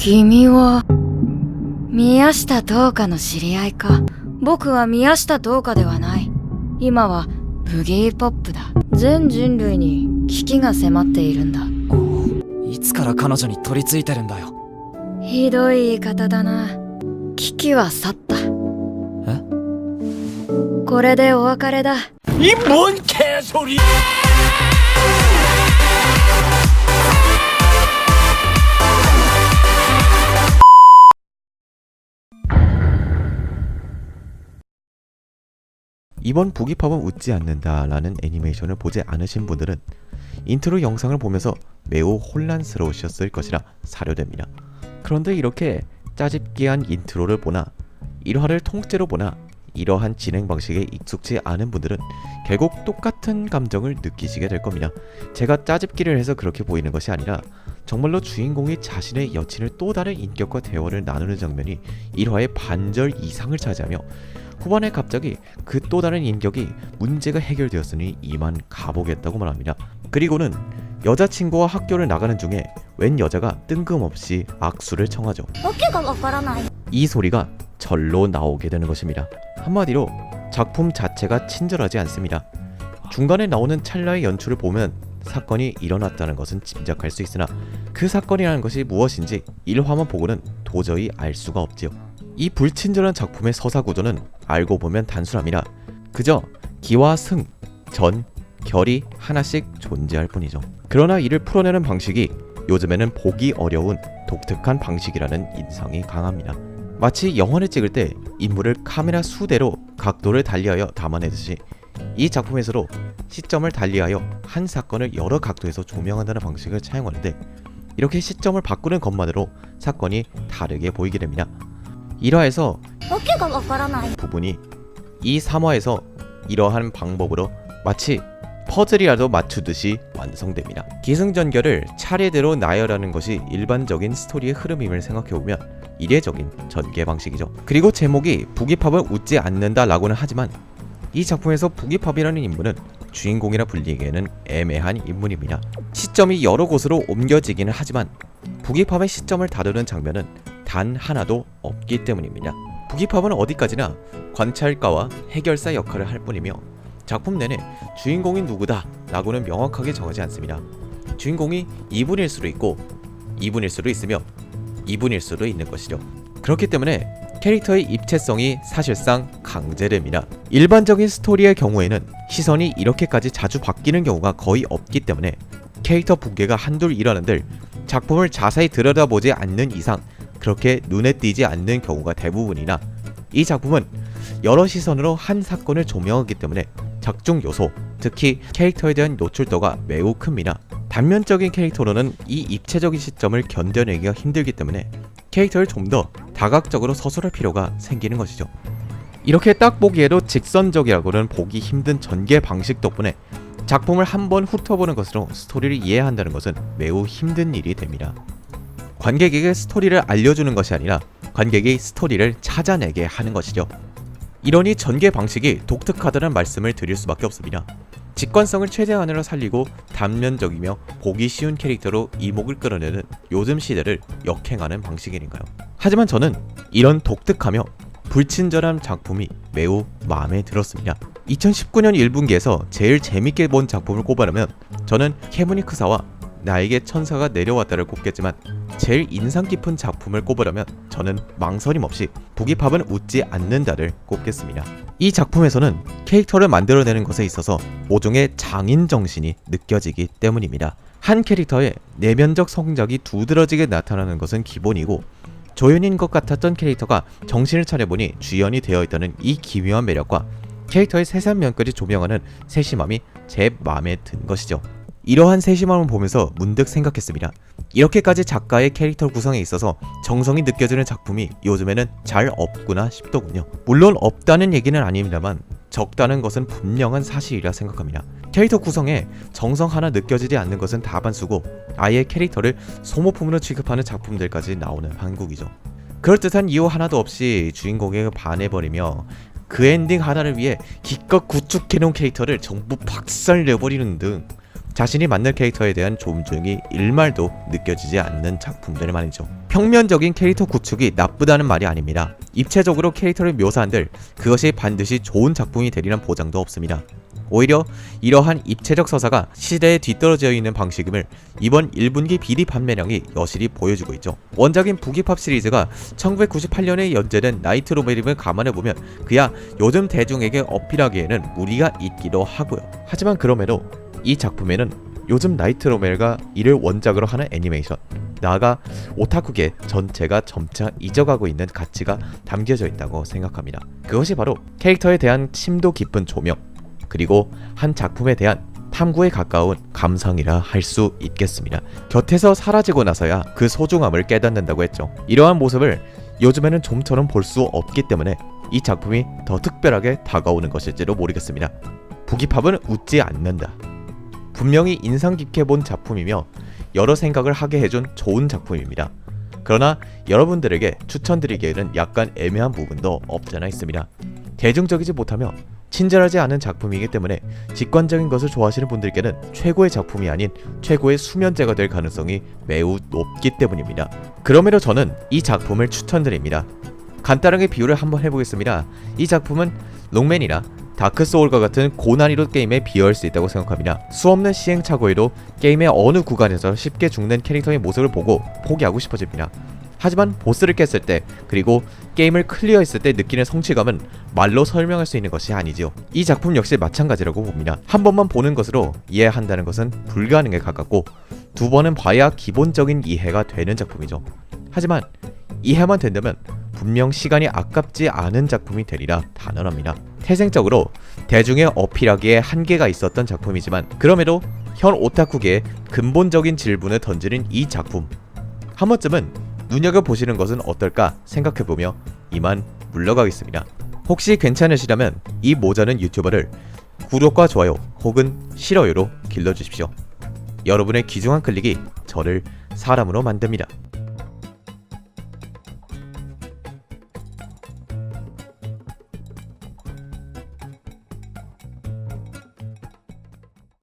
君は宮下東花の知り合いか。僕は宮下東花ではない。今はブギーポップだ。全人類に危機が迫っているんだ。いつから彼女に取り付いてるんだよ。ひどい言い方だな。危機は去った。これでお別れだ。이뭔 개소리! 이번 부기팝은 웃지 않는다 라는 애니메이션을 보지 않으신 분들은 인트로 영상을 보면서 매우 혼란스러우셨을 것이라 사료됩니다. 그런데 이렇게 짜집기한 인트로를 보나 1화를 통째로 보나 이러한 진행 방식에 익숙치 않은 분들은 결국 똑같은 감정을 느끼시게 될 겁니다. 제가 짜집기를 해서 그렇게 보이는 것이 아니라 정말로 주인공이 자신의 여친을 또 다른 인격과 대화를 나누는 장면이 1화의 반절 이상을 차지하며 후반에 갑자기 그 또 다른 인격이 문제가 해결되었으니 이만 가보겠다고 말합니다. 그리고는 여자친구와 학교를 나가는 중에 웬 여자가 뜬금없이 악수를 청하죠. 이 소리가 절로 나오게 되는 것입니다. 한마디로 작품 자체가 친절하지 않습니다. 중간에 나오는 찰나의 연출을 보면 사건이 일어났다는 것은 짐작할 수 있으나 그 사건이라는 것이 무엇인지 1화만 보고는 도저히 알 수가 없지요. 이 불친절한 작품의 서사 구조는 알고 보면 단순합니다. 그저 기와 승, 전, 결이 하나씩 존재할 뿐이죠. 그러나 이를 풀어내는 방식이 요즘에는 보기 어려운 독특한 방식이라는 인상이 강합니다. 마치 영화를 찍을 때 인물을 카메라 수대로 각도를 달리하여 담아내듯이 이 작품에서도 시점을 달리하여 한 사건을 여러 각도에서 조명한다는 방식을 차용하는데 이렇게 시점을 바꾸는 것만으로 사건이 다르게 보이게 됩니다. 1화에서 부분이 이 3화에서 이러한 방법으로 마치 퍼즐이라도 맞추듯이 완성됩니다. 기승전결을 차례대로 나열하는 것이 일반적인 스토리의 흐름임을 생각해보면 이례적인 전개 방식이죠. 그리고 제목이 부기팝은 웃지 않는다 라고는 하지만 이 작품에서 부기팝이라는 인물은 주인공이라 불리기에는 애매한 인물입니다. 시점이 여러 곳으로 옮겨지기는 하지만 부기팝의 시점을 다루는 장면은 단 하나도 없기 때문입니다. 부기팝은 어디까지나 관찰가와 해결사 역할을 할 뿐이며 작품 내내 주인공이 누구다 라고는 명확하게 정하지 않습니다. 주인공이 2분일 수도 있고 2분일 수도 있으며 2분일 수도 있는 것이죠. 그렇기 때문에 캐릭터의 입체성이 사실상 강제됩니다. 일반적인 스토리의 경우에는 시선이 이렇게까지 자주 바뀌는 경우가 거의 없기 때문에 캐릭터 붕괴가 한둘 일어난들 작품을 자세히 들여다보지 않는 이상 그렇게 눈에 띄지 않는 경우가 대부분이나 이 작품은 여러 시선으로 한 사건을 조명하기 때문에 작중 요소, 특히 캐릭터에 대한 노출도가 매우 큽니다. 단면적인 캐릭터로는 이 입체적인 시점을 견뎌내기가 힘들기 때문에 캐릭터를 좀 더 다각적으로 서술할 필요가 생기는 것이죠. 이렇게 딱 보기에도 직선적이라고는 보기 힘든 전개 방식 덕분에 작품을 한번 훑어보는 것으로 스토리를 이해한다는 것은 매우 힘든 일이 됩니다. 관객에게 스토리를 알려주는 것이 아니라 관객이 스토리를 찾아내게 하는 것이죠. 이러니 전개 방식이 독특하다는 말씀을 드릴 수밖에 없습니다. 직관성을 최대한으로 살리고 단면적이며 보기 쉬운 캐릭터로 이목을 끌어내는 요즘 시대를 역행하는 방식이니까요. 하지만 저는 이런 독특하며 불친절한 작품이 매우 마음에 들었습니다. 2019년 1분기에서 제일 재밌게 본 작품을 꼽아내면 저는 캐무니크사와 나에게 천사가 내려왔다를 꼽겠지만 제일 인상 깊은 작품을 꼽으라면 저는 망설임 없이 부기팝은 웃지 않는다를 꼽겠습니다. 이 작품에서는 캐릭터를 만들어내는 것에 있어서 모종의 장인 정신이 느껴지기 때문입니다. 한 캐릭터의 내면적 성장이 두드러지게 나타나는 것은 기본이고 조연인 것 같았던 캐릭터가 정신을 차려보니 주연이 되어 있다는 이 기묘한 매력과 캐릭터의 세세한 면까지 조명하는 세심함이 제 마음에 든 것이죠. 이러한 세심함을 보면서 문득 생각했습니다. 이렇게까지 작가의 캐릭터 구성에 있어서 정성이 느껴지는 작품이 요즘에는 잘 없구나 싶더군요. 물론 없다는 얘기는 아닙니다만 적다는 것은 분명한 사실이라 생각합니다. 캐릭터 구성에 정성 하나 느껴지지 않는 것은 다반수고 아예 캐릭터를 소모품으로 취급하는 작품들까지 나오는 한국이죠. 그럴듯한 이유 하나도 없이 주인공에게 반해버리며 그 엔딩 하나를 위해 기껏 구축해놓은 캐릭터를 전부 박살내버리는 등 자신이 만날 캐릭터에 대한 존중이 일말도 느껴지지 않는 작품들 말이죠. 평면적인 캐릭터 구축이 나쁘다는 말이 아닙니다. 입체적으로 캐릭터를 묘사한들 그것이 반드시 좋은 작품이 되리란 보장도 없습니다. 오히려 이러한 입체적 서사가 시대에 뒤떨어져 있는 방식임을 이번 1분기 비리 판매량이 여실히 보여주고 있죠. 원작인 부기팝 시리즈가 1998년에 연재된 나이트 로메림을 감안해보면 그야 요즘 대중에게 어필하기에는 무리가 있기도 하고요. 하지만 그럼에도 이 작품에는 요즘 나이트 로멜가 이를 원작으로 하는 애니메이션, 나아가 오타쿠계 전체가 점차 잊어가고 있는 가치가 담겨져 있다고 생각합니다. 그것이 바로 캐릭터에 대한 심도 깊은 조명, 그리고 한 작품에 대한 탐구에 가까운 감상이라 할 수 있겠습니다. 곁에서 사라지고 나서야 그 소중함을 깨닫는다고 했죠. 이러한 모습을 요즘에는 좀처럼 볼 수 없기 때문에 이 작품이 더 특별하게 다가오는 것일지도 모르겠습니다. 부기팝은 웃지 않는다. 분명히 인상 깊게 본 작품이며 여러 생각을 하게 해준 좋은 작품입니다. 그러나 여러분들에게 추천드리기에는 약간 애매한 부분도 없잖아 있습니다. 대중적이지 못하며 친절하지 않은 작품이기 때문에 직관적인 것을 좋아하시는 분들께는 최고의 작품이 아닌 최고의 수면제가 될 가능성이 매우 높기 때문입니다. 그럼에도 저는 이 작품을 추천드립니다. 간단하게 비유를 한번 해보겠습니다. 이 작품은 롱맨이나 다크소울과 같은 고난이도 게임에 비유할 수 있다고 생각합니다. 수없는 시행착오에도 게임의 어느 구간에서 쉽게 죽는 캐릭터의 모습을 보고 포기하고 싶어집니다. 하지만 보스를 깼을 때, 그리고 게임을 클리어했을 때 느끼는 성취감은 말로 설명할 수 있는 것이 아니지요. 이 작품 역시 마찬가지라고 봅니다. 한 번만 보는 것으로 이해한다는 것은 불가능에 가깝고 두 번은 봐야 기본적인 이해가 되는 작품이죠. 하지만 이해만 된다면 분명 시간이 아깝지 않은 작품이 되리라 단언합니다. 태생적으로 대중에 어필하기에 한계가 있었던 작품이지만 그럼에도 현 오타쿠계의 근본적인 질문을 던지는 이 작품, 한 번쯤은 눈여겨보시는 것은 어떨까 생각해보며 이만 물러가겠습니다. 혹시 괜찮으시다면 이 모자는 유튜버를 구독과 좋아요 혹은 싫어요로 길러주십시오. 여러분의 귀중한 클릭이 저를 사람으로 만듭니다.